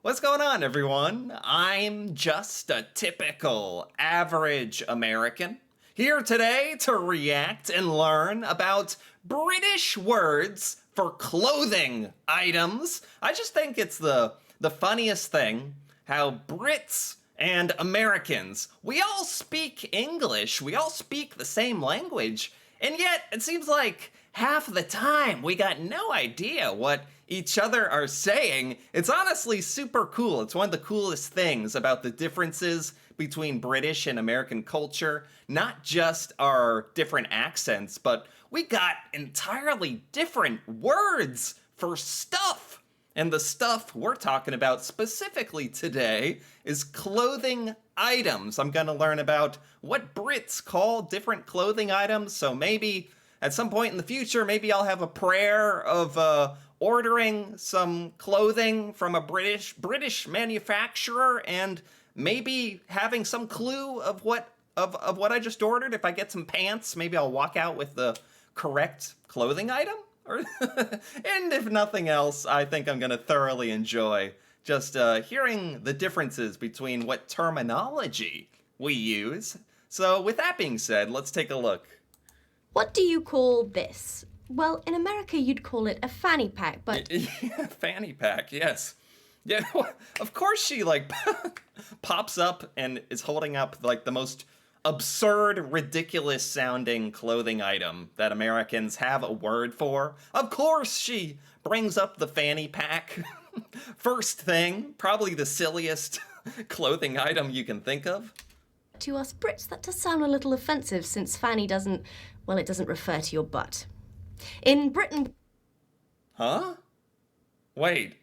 What's going on, everyone? I'm just a typical average American here today to react and learn about British words for clothing items. I just think it's the funniest thing how Brits and Americans, we all speak English, we all speak the same language, and yet it seems like half the time we got no idea what each other are saying. It's honestly super cool. It's one of the coolest things about the differences between British and American culture. Not just our different accents, but we got entirely different words for stuff. And the stuff we're talking about specifically today is clothing items. I'm going to learn about what Brits call different clothing items. So maybe at some point in the future, maybe I'll have a prayer of ordering some clothing from a British manufacturer, and maybe having some clue of what I just ordered. If I get some pants, maybe I'll walk out with the correct clothing item. And if nothing else, I think I'm gonna thoroughly enjoy just hearing the differences between what terminology we use. So with that being said, let's take a look. What do you call this? Well, in America, you'd call it a fanny pack, but Yeah, fanny pack, yes. Yeah, of course she like pops up and is holding up like the most absurd, ridiculous sounding clothing item that Americans have a word for. Of course she brings up the fanny pack. First thing, probably the silliest clothing item you can think of. to us Brits, that does sound a little offensive since fanny doesn't, well, it doesn't refer to your butt. In Britain, Huh? Wait.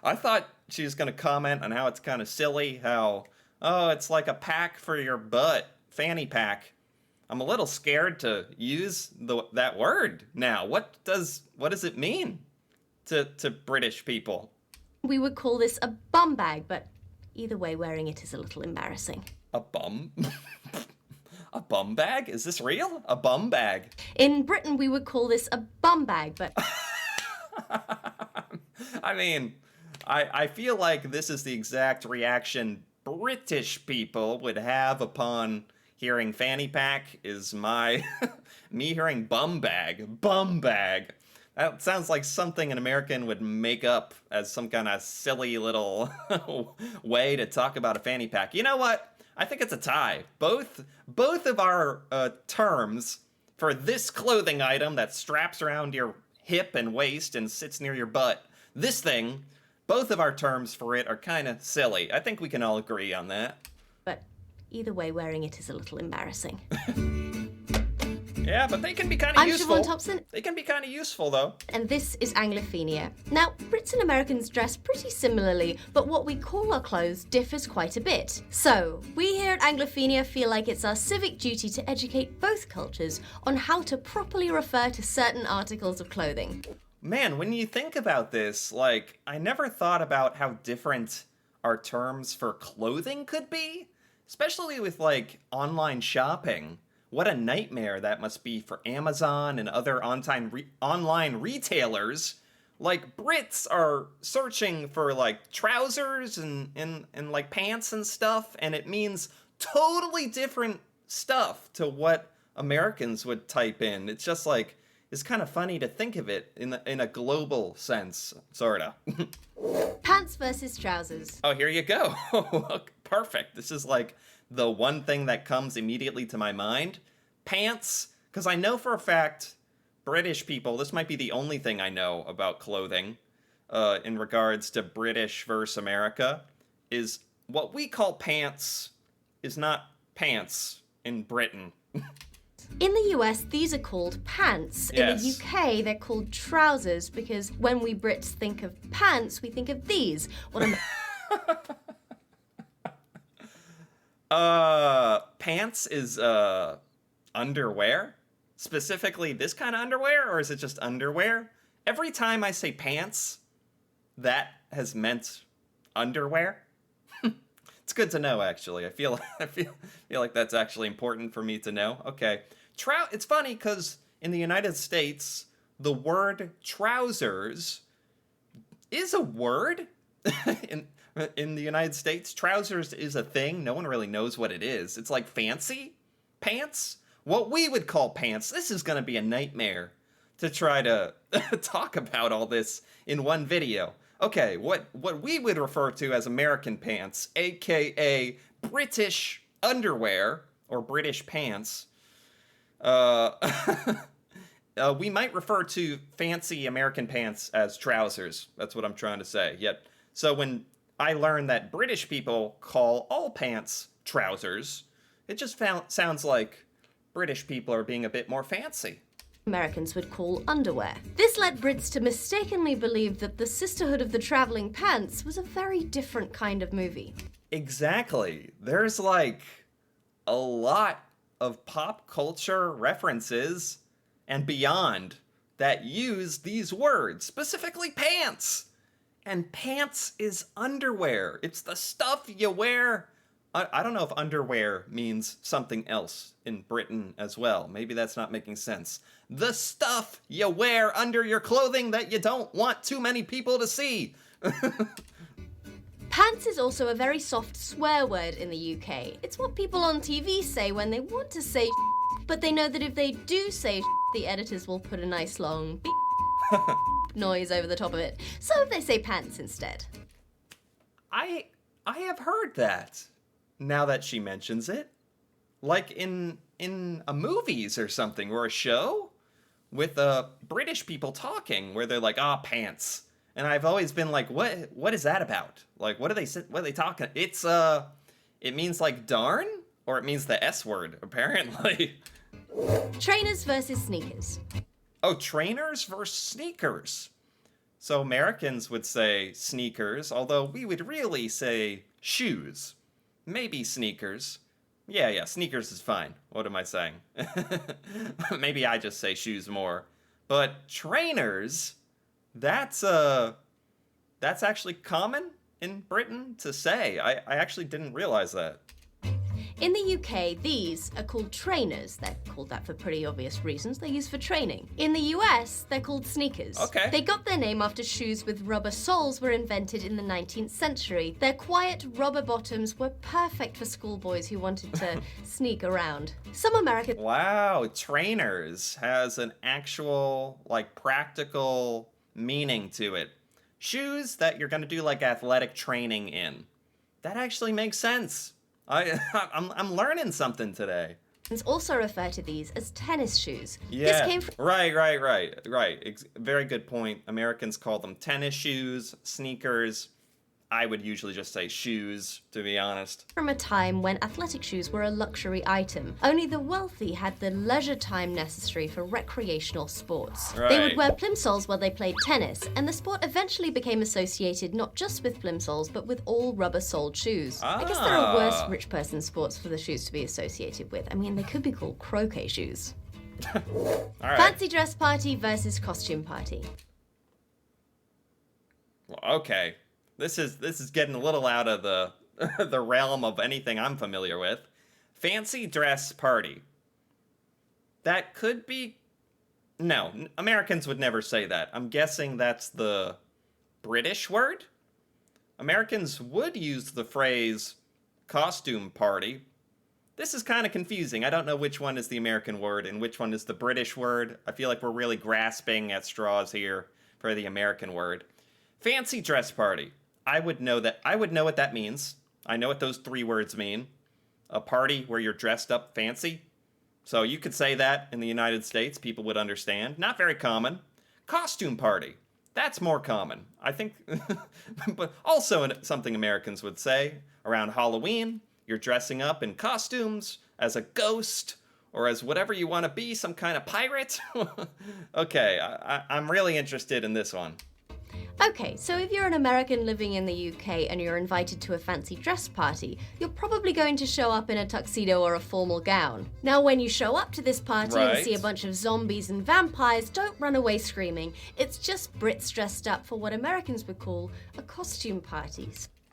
I thought she was going to comment on how it's kind of silly, how, oh, it's like a pack for your butt, fanny pack. I'm a little scared to use that word now. What does it mean to British people? we would call this a bum bag, but either way, wearing it is a little embarrassing. A bum? A bum bag? Is this real? A bum bag? In Britain, we would call this a bum bag, but I mean, I feel like this is the exact reaction British people would have upon hearing fanny pack is my me hearing bum bag. Bum bag. That sounds like something an American would make up as some kind of silly little way to talk about a fanny pack. You know what? I think it's a tie. Both of our terms for this clothing item that straps around your hip and waist and sits near your butt, this thing, both of our terms for it are kind of silly. I think we can all agree on that. either way, wearing it is a little embarrassing. Yeah, but they can be kind of I'm useful. Siobhan Thompson, They can be kind of useful, though. and this is Anglophenia. Now, Brits and Americans dress pretty similarly, but what we call our clothes differs quite a bit. So, we here at Anglophenia feel like it's our civic duty to educate both cultures on how to properly refer to certain articles of clothing. Man, when you think about this, like, I never thought about how different our terms for clothing could be, especially with, like, online shopping. What a nightmare that must be for Amazon and other online retailers. Like, Brits are searching for, like, trousers and like, pants and stuff, and it means totally different stuff to what Americans would type in. It's just, like, it's kind of funny to think of it in a global sense, sorta. Pants versus trousers. Oh, here you go. Perfect. This is like the one thing that comes immediately to my mind. Pants, because I know for a fact British people, this might be the only thing I know about clothing in regards to British versus America, is what we call pants is not pants in Britain. In the US, these are called pants. Yes. In the UK, they're called trousers because when we Brits think of pants, we think of these. What Pants is underwear? Specifically this kind of underwear, or is it just underwear? Every time I say pants, that has meant underwear. It's good to know, actually. I feel like that's actually important for me to know. Okay. It's funny because in the United States, the word trousers is a word, in in the United States, trousers is a thing. No one really knows what it is. It's like fancy pants. What we would call pants. This is going to be a nightmare to try to talk about all this in one video. Okay, what we would refer to as American pants, aka British underwear or British pants. Uh, we might refer to fancy American pants as trousers. That's what I'm trying to say. Yet, so when I learned that British people call all pants trousers, it just sounds like British people are being a bit more fancy. Americans would call underwear. This led Brits to mistakenly believe that the Sisterhood of the Traveling Pants was a very different kind of movie. Exactly. There's like a lot of pop culture references and beyond that use these words, specifically pants. And pants is underwear. It's the stuff you wear. I don't know if underwear means something else in Britain as well. Maybe that's not making sense. The stuff you wear under your clothing that you don't want too many people to see. Pants is also a very soft swear word in the UK. It's what people on TV say when they want to say but they know that if they do say the editors will put a nice long beep noise over the top of it. So they say pants instead. I have heard that. Now that she mentions it, like in a movies or something or a show with British people talking where they're like, "Ah, pants," and I've always been like, "What is that about? Like, what are they talking? It's it means like darn, or it means the S word apparently." Trainers versus sneakers. Oh, trainers versus sneakers. So Americans would say sneakers, although we would really say shoes. Maybe sneakers. Yeah, sneakers is fine. What am I saying? Maybe I just say shoes more. But trainers, that's actually common in Britain to say. I actually didn't realize that. In the UK, these are called trainers. They're called that for pretty obvious reasons. They're used for training. In the US, they're called sneakers. Okay. They got their name after shoes with rubber soles were invented in the 19th century. Their quiet rubber bottoms were perfect for schoolboys who wanted to sneak around. Some American... Wow, trainers has an actual, like, practical meaning to it. Shoes that you're gonna do, like, athletic training in. That actually makes sense. I'm learning something today. Also refer to these as tennis shoes. Yeah, This came from right. Very good point. Americans call them tennis shoes, sneakers. I would usually just say shoes, to be honest. a time when athletic shoes were a luxury item. Only the wealthy had the leisure time necessary for recreational sports. Right. They would wear plimsolls while they played tennis, and the sport eventually became associated not just with plimsolls, but with all rubber-soled shoes. I guess there are worse rich person sports for the shoes to be associated with. I mean, they could be called croquet shoes. All right. Fancy dress party versus costume party. Well, okay. This is getting a little out of the the realm of anything I'm familiar with. Fancy dress party. That could be... No, Americans would never say that. I'm guessing that's the British word? Americans would use the phrase costume party. This is kind of confusing. I don't know which one is the American word and which one is the British word. I feel like we're really grasping at straws here for the American word. Fancy dress party. I would know what that means. I know what those three words mean. A party where you're dressed up fancy. So you could say that in the United States. People would understand. Not very common. Costume party. That's more common. I think, but also something Americans would say around Halloween. You're dressing up in costumes as a ghost or as whatever you want to be, some kind of pirate. Okay, I'm really interested in this one. Okay, so if you're an American living in the UK and you're invited to a fancy dress party, you're probably going to show up in a tuxedo or a formal gown. Now, when you show up to this party and Right. see a bunch of zombies and vampires, don't run away screaming. It's just Brits dressed up for what Americans would call a costume party.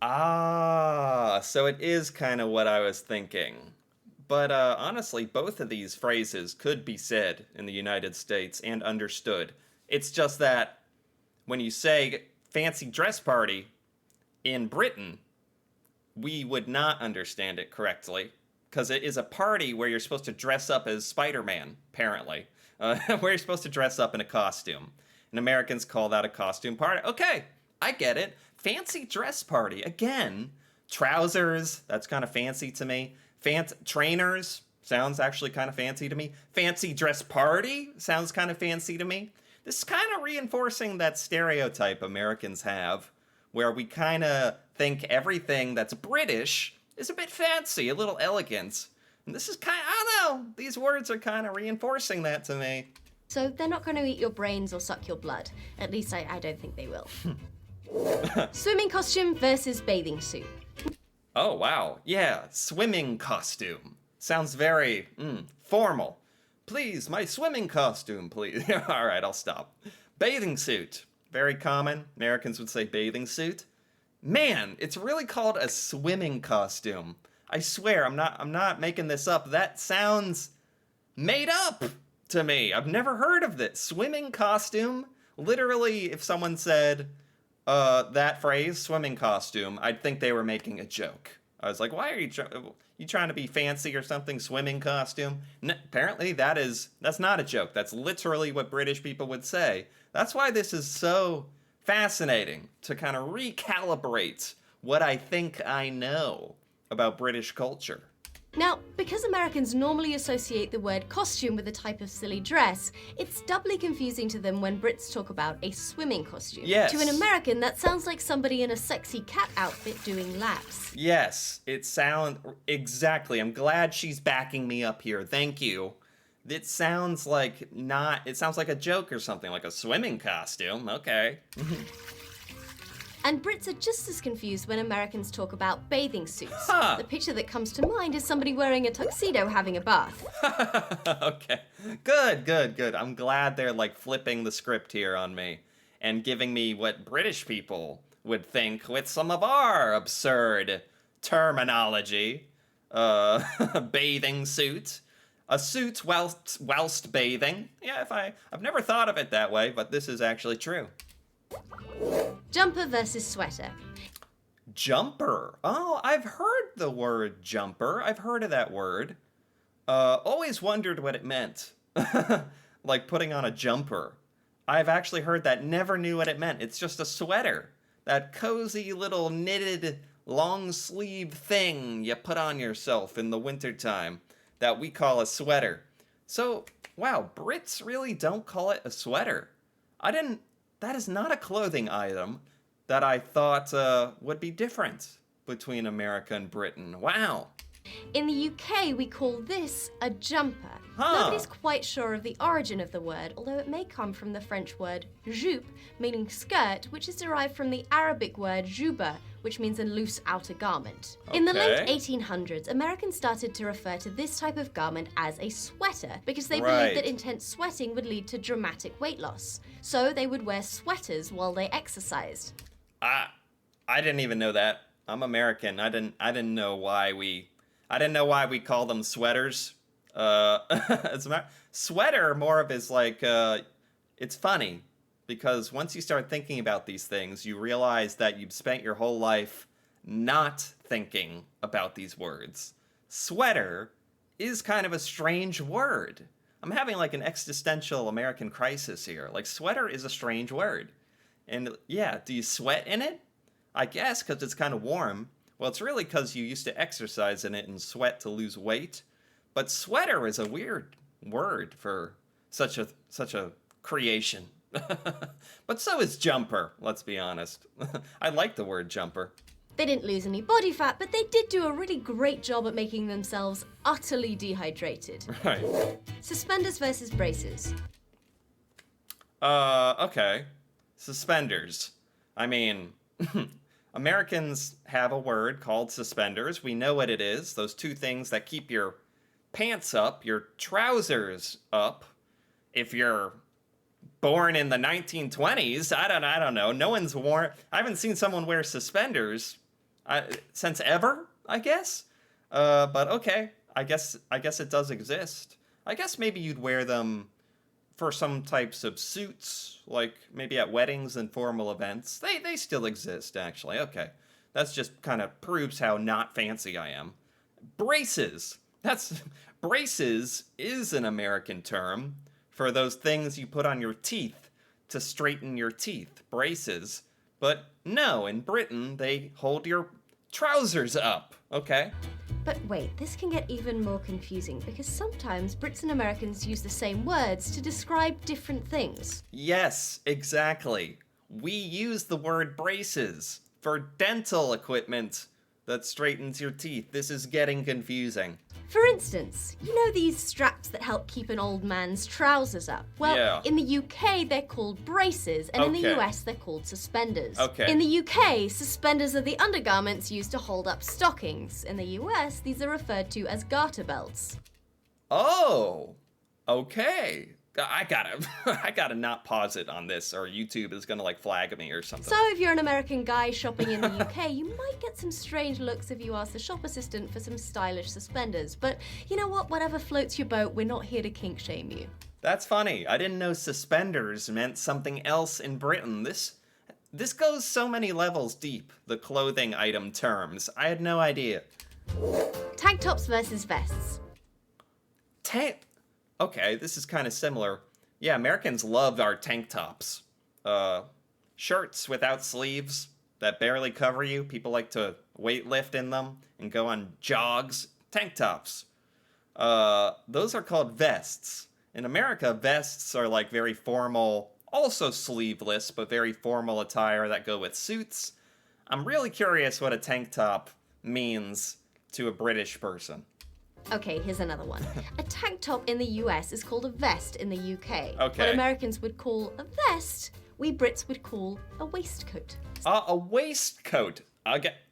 Ah, so it is kind of what I was thinking. But honestly, both of these phrases could be said in the United States and understood. It's just that when you say fancy dress party, in Britain, we would not understand it correctly because it is a party where you're supposed to dress up as Spider-Man, apparently, where you're supposed to dress up in a costume. And Americans call that a costume party. Okay, I get it. Fancy dress party. Again, trousers, that's kind of fancy to me. Trainers, sounds actually kind of fancy to me. Fancy dress party, sounds kind of fancy to me. This is kind of reinforcing that stereotype Americans have, where we kind of think everything that's British is a bit fancy, a little elegant. And this is kind of, I don't know, these words are kind of reinforcing that to me. So they're not going to eat your brains or suck your blood. At least I don't think they will. Swimming costume versus bathing suit. Oh, wow. Yeah, swimming costume. Sounds very formal. Please, my swimming costume, please. All right, I'll stop. Bathing suit. Very common. Americans would say bathing suit. Man, it's really called a swimming costume. I swear, I'm not making this up. That sounds made up to me. I've never heard of this. Swimming costume? Literally, if someone said that phrase, swimming costume, I'd think they were making a joke. I was like, why are you trying to be fancy or something? Swimming costume? Apparently that's not a joke. That's literally what British people would say. That's why this is so fascinating to kind of recalibrate what I think I know about British culture. Now, because Americans normally associate the word costume with a type of silly dress, it's doubly confusing to them when Brits talk about a swimming costume. Yes. To an American, that sounds like somebody in a sexy cat outfit doing laps. Yes, it sounds exactly. I'm glad she's backing me up here. Thank you. It sounds like a joke or something, like a swimming costume. Okay. And Brits are just as confused when Americans talk about bathing suits. Huh. The picture that comes to mind is somebody wearing a tuxedo having a bath. Okay. Good. I'm glad they're like flipping the script here on me and giving me what British people would think with some of our absurd terminology. Bathing suit. A suit whilst bathing. Yeah, I've never thought of it that way, but this is actually true. Jumper versus sweater. Jumper. Oh, I've heard the word jumper. I've heard of that word. Always wondered what it meant. Like putting on a jumper. I've actually heard that, never knew what it meant. It's just a sweater. That cozy little knitted long sleeve thing you put on yourself in the wintertime that we call a sweater. So, wow, Brits really don't call it a sweater. That is not a clothing item that I thought would be different between America and Britain. Wow. In the UK, we call this a jumper. Huh. Nobody's quite sure of the origin of the word, although it may come from the French word jupe, meaning skirt, which is derived from the Arabic word juba, which means a loose outer garment. In the late Okay. 1800s, Americans started to refer to this type of garment as a sweater because they Right. believed that intense sweating would lead to dramatic weight loss. So they would wear sweaters while they exercised. I didn't even know that. I'm American. I didn't know why we call them sweaters. Sweater more of is like it's funny because once you start thinking about these things, you realize that you've spent your whole life not thinking about these words. Sweater is kind of a strange word. I'm having like an existential American crisis here. Like sweater is a strange word. And yeah, do you sweat in it? I guess because it's kind of warm. Well, it's really because you used to exercise in it and sweat to lose weight. But sweater is a weird word for such a creation. But so is jumper, let's be honest. I like the word jumper. They didn't lose any body fat, but they did do a really great job at making themselves utterly dehydrated. Right. Suspenders versus braces. Okay. Suspenders. I mean, Americans have a word called suspenders. We know what it is. Those two things that keep your pants up, your trousers up. If you're born in the 1920s, I don't know. No one's worn. I haven't seen someone wear suspenders since ever, I guess. But okay, I guess it does exist. I guess maybe you'd wear them for some types of suits, like maybe at weddings and formal events. They still exist, actually. Okay. That's just kind of proves how not fancy I am. Braces. Braces is an American term for those things you put on your teeth to straighten your teeth. Braces. But no, in Britain, they hold your trousers up, okay? But wait, this can get even more confusing because sometimes Brits and Americans use the same words to describe different things. Yes, exactly. We use the word braces for dental equipment that straightens your teeth. This is getting confusing. For instance, you know these straps that help keep an old man's trousers up? Well, Yeah. in the UK they're called braces, and in the Okay. US they're called suspenders. Okay. In the UK, suspenders are the undergarments used to hold up stockings. In the US, these are referred to as garter belts. Oh, okay. I gotta, I gotta not pause it on this, or YouTube is gonna like flag me or something. So if you're an American guy shopping in the UK, you might get some strange looks if you ask the shop assistant for some stylish suspenders. But you know what? Whatever floats your boat, we're not here to kink shame you. That's funny. I didn't know suspenders meant something else in Britain. This goes so many levels deep, the clothing item terms. I had no idea. Tank tops versus vests. Okay, this is kind of similar. Yeah, Americans love our tank tops. Shirts without sleeves that barely cover you. People like to weightlift in them and go on jogs. Tank tops. Those are called vests. In America, vests are like very formal, also sleeveless, but very formal attire that go with suits. I'm really curious what a tank top means to a British person. Okay, here's another one. A tank top in the US is called a vest in the UK. Okay. What Americans would call a vest, we Brits would call a waistcoat. A waistcoat.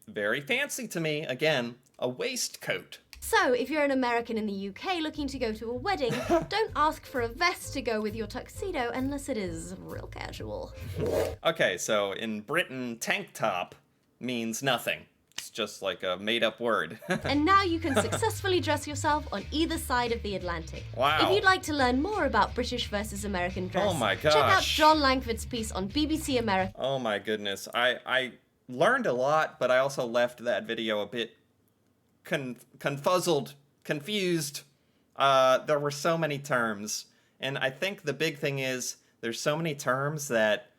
Very fancy to me. Again, a waistcoat. So, if you're an American in the UK looking to go to a wedding, don't ask for a vest to go with your tuxedo unless it is real casual. Okay, so in Britain, tank top means nothing. It's just like a made-up word. And now you can successfully dress yourself on either side of the Atlantic. Wow. If you'd like to learn more about British versus American dress, Oh my check out gosh. John Langford's piece on BBC America. Oh my goodness. I learned a lot, but I also left that video a bit confuzzled, confused. There were so many terms. And I think the big thing is there's so many terms that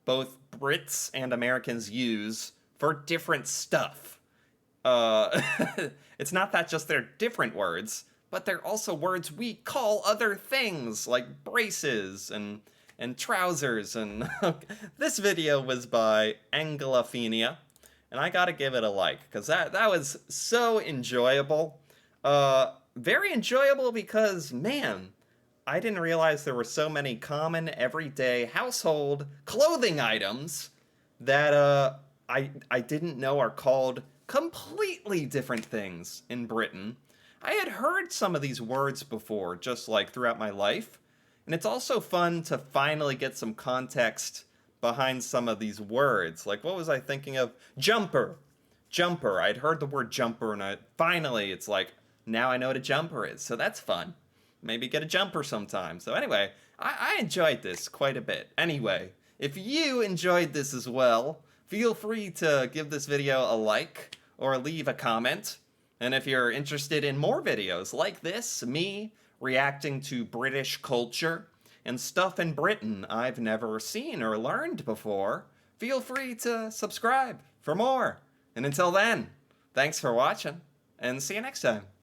both Brits and Americans use for different stuff. It's not that just they're different words, but they're also words we call other things, like braces and trousers. And this video was by Anglophenia, and I gotta give it a like, because that was so enjoyable. Very enjoyable because, man, I didn't realize there were so many common, everyday household clothing items that I didn't know are called completely different things in Britain. I had heard some of these words before, just like throughout my life, and it's also fun to finally get some context behind some of these words. Like, what was I thinking of? Jumper. Jumper. I'd heard the word jumper, and finally it's like, now I know what a jumper is, so that's fun. Maybe get a jumper sometime. So anyway, I enjoyed this quite a bit. Anyway, if you enjoyed this as well, feel free to give this video a like or leave a comment. And if you're interested in more videos like this, me reacting to British culture and stuff in Britain I've never seen or learned before, feel free to subscribe for more. And until then, thanks for watching, and see you next time.